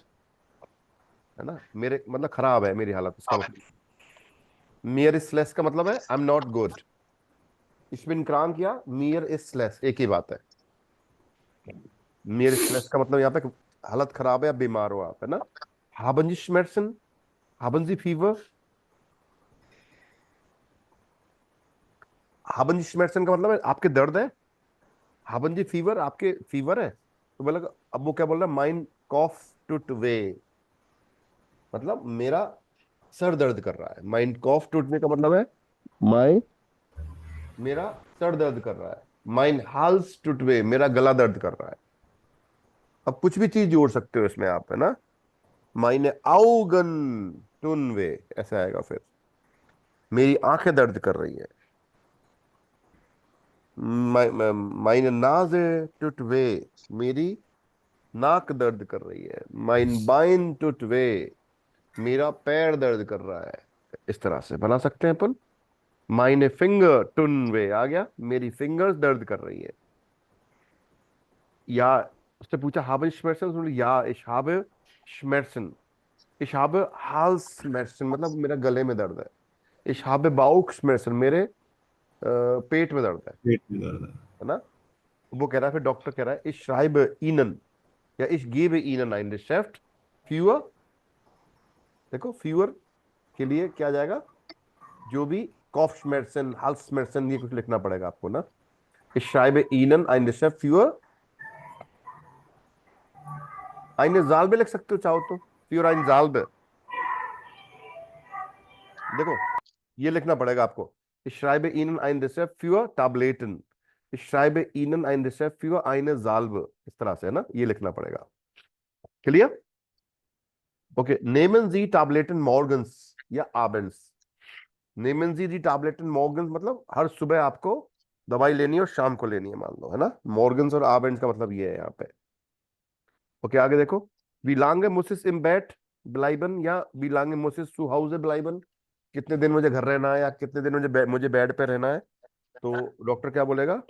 है ना, मेरे मतलब खराब है मेरी हालत, इसका मतलब। मियर इज स्लेस्ट का मतलब है आई एम नॉट गुड। इश बिन क्रांक या मियर इज स्लेस्ट एक ही बात है। मियर स्लेस्ट का मतलब यहाँ पे हालत खराब है या बीमार हो आप, है ना। haben Sie Schmerzen? haben Sie Fieber? haben Sie Schmerzen का मतलब है आपके दर्द है। haben Sie Fever, आपके फीवर है। तो बोला, अब वो क्या बोल रहा है? माइन कॉफ टूट वे, मतलब मेरा सर दर्द कर रहा है। माइन कॉफ टूटने का मतलब है माइन, मेरा सर दर्द कर रहा है। माइन हाल्स टूट वे, मेरा गला दर्द कर रहा है। अब कुछ भी चीज जोड़ सकते हो इसमें आप, है ना। माइने आउगन टुन वे, ऐसा आएगा फिर, मेरी आंखें दर्द कर रही है। माइने नाज़े टुट वे, मेरी नाक दर्द कर रही है। माइन बाइन टुट वे, मेरा पैर दर्द कर रहा है। इस तरह से बना सकते हैं अपन। माइने फिंगर टुन वे आ गया, मेरी फिंगर्स दर्द कर रही है। या उसने पूछा हाबे श्मेर्सन, या इश हाबे श्मेर्सन, इश हाबे हाल्स श्मेर्सन मतलब मेरा गले में दर्द है। इश हाबे बाउक श्मेर्सन, मेरे पेट में दर्द पेट में दर्द है ना। वो कह रहा है, फिर डॉक्टर कह रहा है, ich schreibe Ihnen या ich gebe Ihnen ein Rezept für, देखो fewer के लिए क्या आ जाएगा, जो भी Kopfschmerzen, Halsschmerzen, ये कुछ लिखना पड़ेगा आपको ना। ich schreibe Ihnen ein Rezept für eine Salbe लिख सकते हो चाहो तो, für ein Salbe, देखो ये लिखना पड़ेगा आपको। ich schreibe Ihnen ein Rezept für Tabletten, ich schreibe Ihnen ein Rezept für eine Salbe, इस तरह से है ना, ये लिखना पड़ेगा। क्लियर? ओके, नेमन जी टैबलेटन मॉर्गन्स या abends, नेमन जी टैबलेटन मॉर्गन्स मतलब हर सुबह आपको दवाई लेनी है और शाम को लेनी है, मान लो है ना। मॉर्गन्स और abends का मतलब ये है यहाँ पे। ओके, आगे देखो, wie lange muss ich im Bett bleiben या wie lange muss ich zu Hause bleiben, कितने दिन मुझे घर रहना है या कितने दिन मुझे बेड पे रहना है। तो डॉक्टर क्या बोलेगा,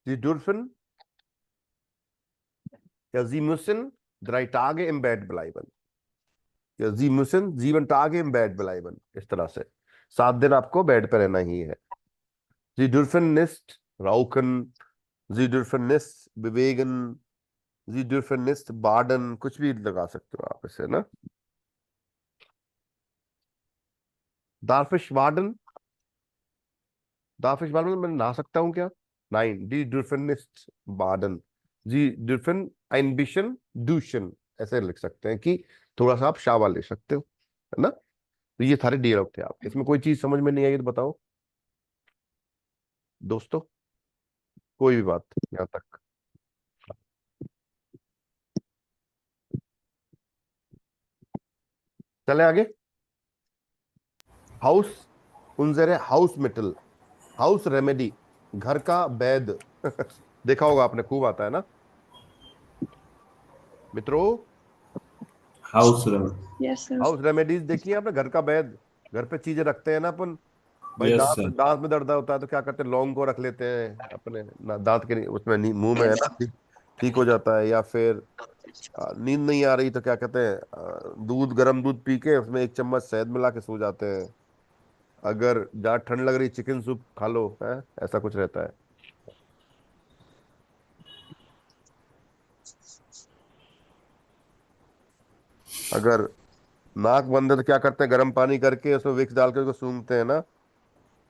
Sie dürfen या Sie müssen 3 Tage im Bett bleiben या Sie müssen 7 Tage im Bett bleiben, इस तरह से 7 दिन आपको बेड पे रहना ही है। Sie dürfen nicht rauchen, Sie dürfen nicht bewegen, Sie dürfen nicht baden, कुछ भी लगा सकते हो आप इसे ना। Darf ich baden, darf ich baden, मैं नहा सकता हूँ क्या? Nein, die dürfen nicht baden, Sie dürfen ein bisschen duschen, ऐसे लिख सकते हैं कि थोड़ा सा आप शावर ले सकते हो, है ना। तो ये सारे डियलॉग थे आपके, इसमें कोई चीज समझ में नहीं आई तो बताओ दोस्तों, कोई भी बात यहाँ तक। चले आगे, हाउस उनजरे हाउस मेटल, हाउस रेमेडी, घर का वैद देखा होगा आपने, खूब आता है ना मित्रों। House Yes, sir. House remedies देखिए आपने, घर का वैद, घर पे चीजें रखते हैं ना अपन। भाई यस दांत सर। दांत में दर्द होता है तो क्या करते हैं, लौंग को रख लेते हैं अपने दांत के उसमें, मुंह में है ना, ठीक ठीक हो जाता है। या फिर नींद नहीं आ रही तो क्या कहते हैं, दूध, गर्म दूध पी के उसमें 1 चम्मच शहद मिला के सो जाते हैं। अगर ज्यादा ठंड लग रही, चिकन सूप खा लो, है ऐसा कुछ रहता है। अगर नाक बंद है तो क्या करते हैं, गर्म पानी करके उसमें विक्स डाल के उसको सूंघते हैं ना,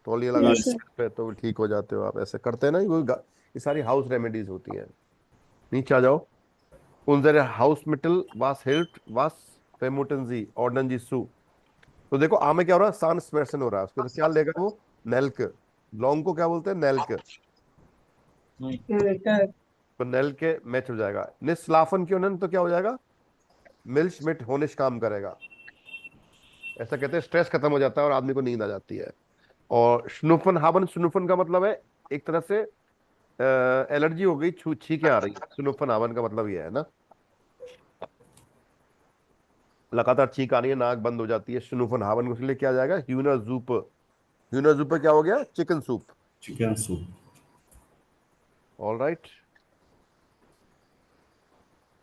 तौलिया लगा Yes, के sir. पे, तो ठीक हो जाते हो आप, ऐसे करते हैं ना। ये सारी हाउस रेमेडीज होती है। नीचे आ जाओ, उनजरे हाउस मिटल वास हेल्प वास फेमुटनजी ऑर्डनजी सू। तो देखो आ में क्या हो रहा है, सान स्मेरसन हो रहा है उसको, तो क्या लेगा वो, नेल्क। लौंग को क्या बोलते हैं, नेल्क। तो नेल के मैच हो जाएगा। निस्लाफन की उन्नन तो क्या हो जाएगा, मिल्श मिट होनिश काम करेगा। ऐसा कहते हैं स्ट्रेस खत्म हो जाता है और आदमी को नींद आ जाती है। और स्नूफन हावन, स्नूफन का मतलब है एक तरह से एलर्जी हो गई, छींके आ रही है, स्नूफन हावन का मतलब ये है ना, लगातार छींक आ रही है, नाक बंद हो जाती है, स्नूफन हावन। उसके लिए क्या आ जाएगा, ह्यूना जूप। ह्यूना जूप क्या हो गया, chicken soup. Chicken soup. All right,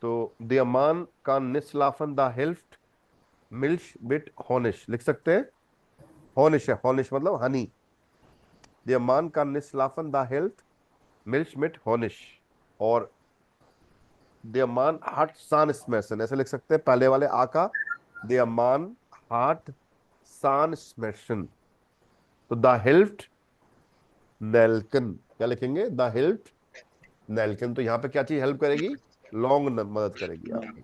तो der Mann kann nicht schlafen, da hilft Milch mit Honig, लिख सकते हैं। हॉनिश है, हॉनिश मतलब Honey. der Mann kann nicht schlafen, da hilft Milch mit Honig। और der Mann hat Zahnschmerzen, ऐसे लिख सकते हैं पहले वाले आ का, der Mann hat Zahnschmerzen। तो da hilft Nelken, क्या लिखेंगे, da hilft Nelken। तो यहाँ पे क्या चीज हेल्प करेगी, लॉन्ग मदद करेगी आपकी।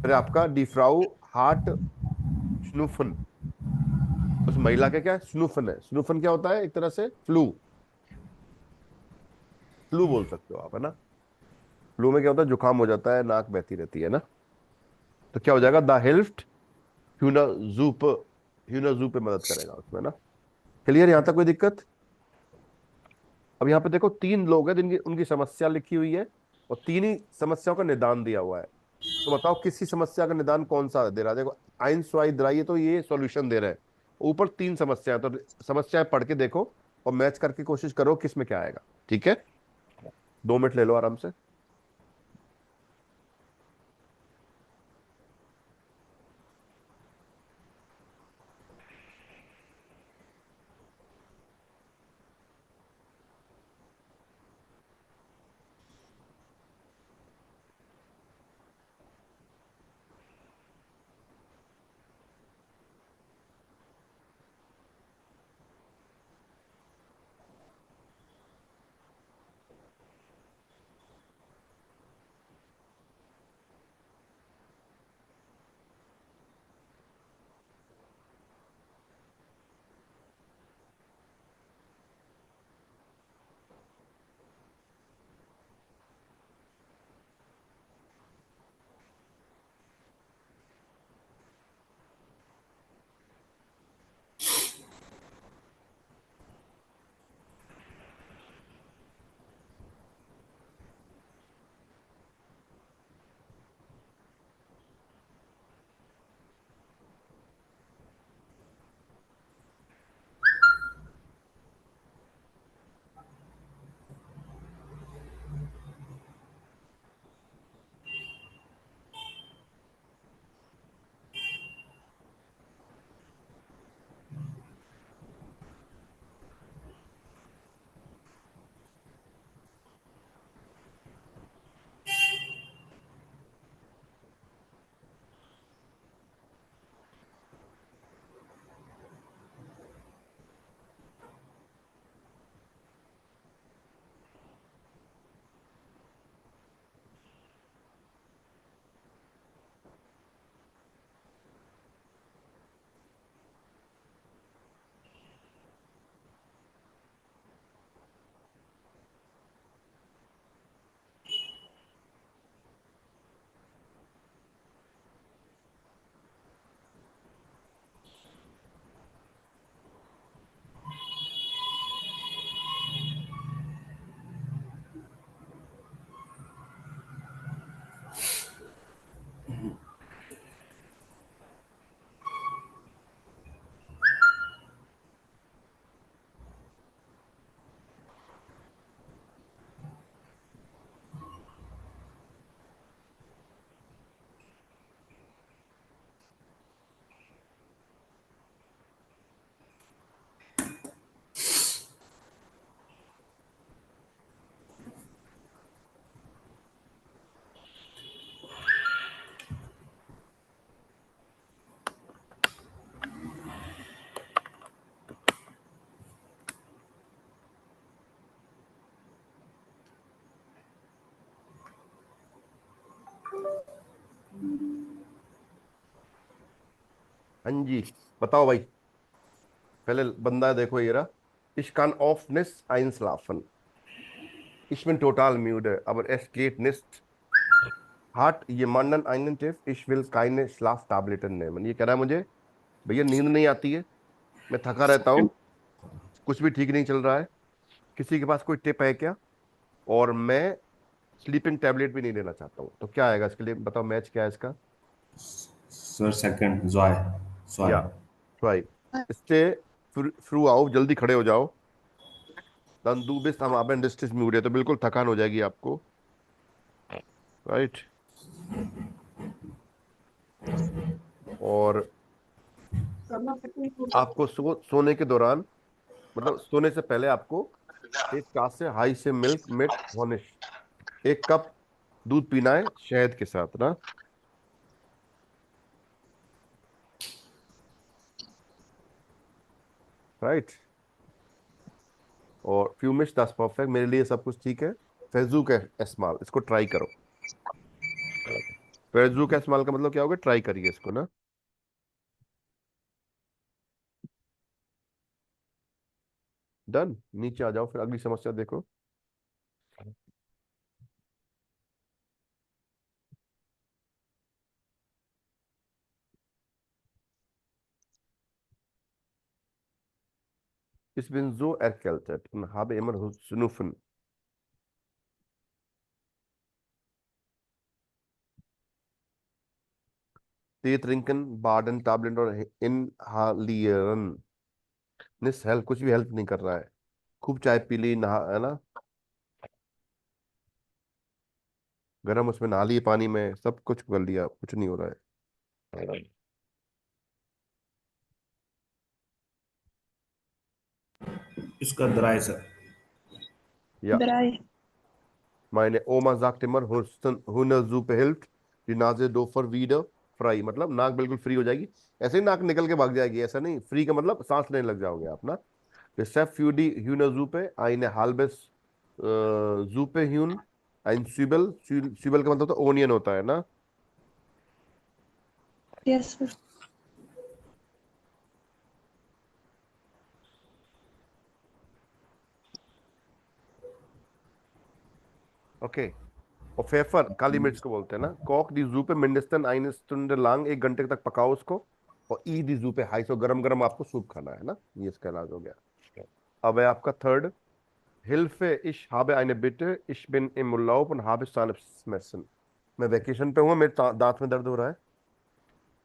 फिर आपका डिफ्राउ हार्ट स्नूफन, उस महिला का क्या स्नूफन है, स्नूफन क्या होता है, एक तरह से फ्लू, फ्लू बोल सकते हो आप, है ना। फ्लू में क्या होता है, जुकाम हो जाता है, नाक बहती रहती है ना। तो क्या हो जाएगा, द हेल्फ्ट ह्यूनाजूप, ह्यूनाजूप पे मदद करेगा उसमें ना। क्लियर, यहां तक कोई दिक्कत? अब यहाँ पे देखो 3 लोग हैं जिनकी उनकी समस्या लिखी हुई है और 3 ही समस्याओं का निदान दिया हुआ है। तो बताओ किसी समस्या का निदान कौन सा दे रहा है, देखो आइन स्वाई द्राई, तो ये सॉल्यूशन दे रहे हैं। ऊपर 3 समस्याएं, तो समस्याएं पढ़ के देखो और मैच करके कोशिश करो किस में क्या आएगा, ठीक है। 2 मिनट ले लो आराम से। हाँ जी, बताओ भाई। पहले बंदा देखो ये रहा। Ich kann oft nicht einschlafen. Ich bin total müde, aber es geht nicht. Hat jemanden einen Tipp? Ich will keine Schlaftabletten nehmen. ये कह रहा है मुझे, भैया नींद नहीं आती है, मैं थका रहता हूँ, कुछ भी ठीक नहीं चल रहा है, किसी के पास कोई टिप है क्या? और मैं स्लीपिंग टैबलेट भी नहीं लेना चाहता हूँ, तो क्या आएगा इसके लिए? बताओ मैच क्या है इसका? सर सेकंड जॉय या जॉय ट्राई स्टे थ्रू आओ, जल्दी खड़े हो जाओ। dann du bist am Abend ist müde, तो बिल्कुल थकान हो जाएगी आपको, राइट। और आपको सोने के दौरान, मतलब सोने से पहले आपको एक ग्लास से हाई से मिल्क मिट हॉनिश, एक कप दूध पीना है शहद के साथ ना। राइट। और फ्यूमिश दैट्स परफेक्ट, मेरे लिए सब कुछ ठीक है। फैजूक है इस्तेमाल, इसको ट्राई करो। फैजूक इस्तेमाल का मतलब क्या होगा? ट्राई करिए इसको ना। डन। नीचे आ जाओ, फिर अगली समस्या देखो। Ich bin so erkältet und habe immer Schnupfen. Tee trinken, baden, Tablet और inhalieren. निस हेल्प, कुछ भी हेल्प नहीं कर रहा है। खूब चाय पी ली, नहा, है ना, गर्म उसमें नहा लिए पानी में, सब कुछ कर लिया, कुछ नहीं हो रहा है। इसका ड्राई सर। या Drei. meine Oma sagt immer, Hundesuppe hilft, die Nase doofer wieder frei, मतलब नाक बिल्कुल फ्री हो जाएगी। ऐसे ही नाक निकल के भाग जाएगी, ऐसा नहीं, फ्री का मतलब सांस लेने लग जाओगे आप ना। Chef für die Hühnersuppe eine halbes Suppe Huhn, ein Zwiebel, Zwiebel का मतलब तो ओनियन होता है ना। Yes, sir. ओके। और फेफर, काली मिर्च को बोलते हैं ना। कॉक दी Suppe mindestens eine Stunde lang, 1 घंटे तक पकाओ उसको। और ई दी Suppe हाई, सो गरम गरम आपको सूप खाना है ना। ये इसका इलाज हो गया। अब है आपका third. Hilfe, ich habe eine Bitte, ich bin im Urlaub und habe Zahnschmerzen. मैं वैकेशन पे हूँ, मेरे दांत में दर्द हो रहा है।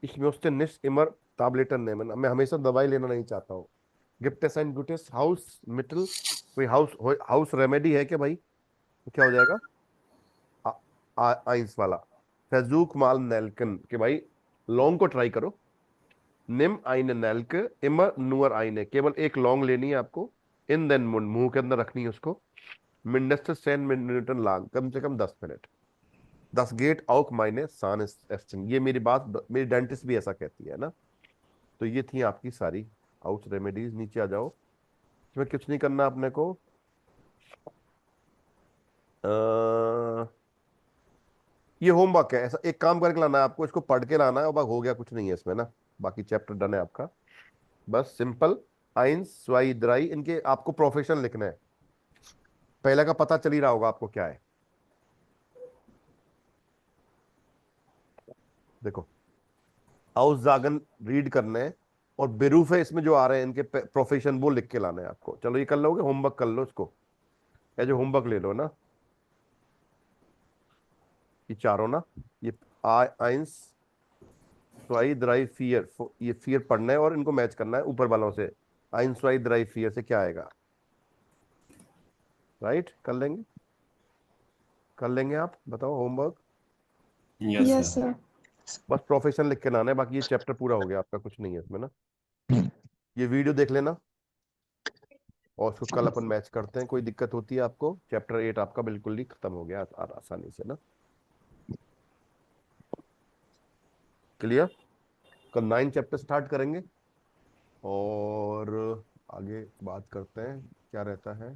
Ich möchte nicht immer Tabletten nehmen, मैं हमेशा दवाई लेना नहीं चाहता हूँ। Gibt es ein gutes Hausmittel? कोई हाउस रेमेडी है क्या भाई? तो क्या हो जाएगा? आइंस वाला। फैजूक माल नेल्कन, के भाई लौंग को ट्राई करो। निम आइन नेल्क इमर नुअर आइने, केवल एक लौंग लेनी है आपको। इन देन मुंड, मुंह के अंदर रखनी है उसको। मिंडस्ट सेन मिनटन लांग, कम से कम 10 मिनट। 10 गेट आउक माइने सान एस्टन, ये मेरी बात, मेरी डेंटिस्ट भी ऐसा कहती है ना। तो ये थी आपकी सारी हाउस रेमेडीज। नीचे आ जाओ, इसमें कुछ नहीं करना अपने को। ये होमवर्क है, ऐसा एक काम करके लाना है आपको, इसको पढ़ के लाना है, और बस हो गया, कुछ नहीं है इसमें ना। बाकी चैप्टर डन है आपका। बस सिंपल, आइंस स्वाई द्राई, इनके आपको प्रोफेशन लिखना है। पहले का पता चल ही रहा होगा आपको क्या है। देखो, आउसजागन रीड करना है, और बेरूफ है इसमें जो आ रहे हैं इनके प्रोफेशन, वो लिख के लाना है आपको। चलो ये कर लोगे, होमवर्क कर लो इसको, या जो होमवर्क ले लो ना। ये चारों ना, ये आइंस स्वाई द्राई फियर, ये फियर पढ़ना है और इनको मैच करना है ऊपर वालों से। आइंस स्वाई द्राई फियर से क्या आएगा? राइट, कर लेंगे, कर लेंगे आप, बताओ homework. Yes Yes, sir. sir. बस प्रोफेशन लिख के लाना है, बाकी ये चैप्टर पूरा हो गया आपका, कुछ नहीं है इसमें ना। ये वीडियो देख लेना, और उसको कल अपन मैच करते हैं। कोई दिक्कत होती है आपको? चैप्टर 8 आपका बिल्कुल ही खत्म हो गया आसानी से ना। क्लियर? कल 9 चैप्टर स्टार्ट करेंगे, और आगे बात करते हैं क्या रहता है।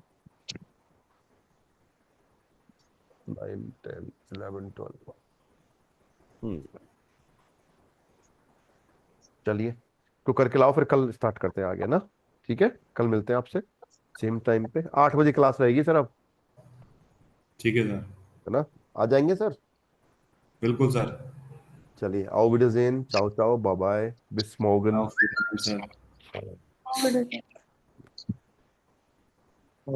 9, 10, 11, 12। चलिए। तो करके लाओ, फिर कल स्टार्ट करते हैं आगे ना। ठीक है, कल मिलते हैं आपसे सेम टाइम पे। 8 बजे क्लास रहेगी सर अब, ठीक है सर, है ना? आ जाएंगे सर? बिल्कुल सर। चलिए, आओ विडजेन, चाओ चाओ, बाय बाय, बिस मॉर्गन। सर। Good.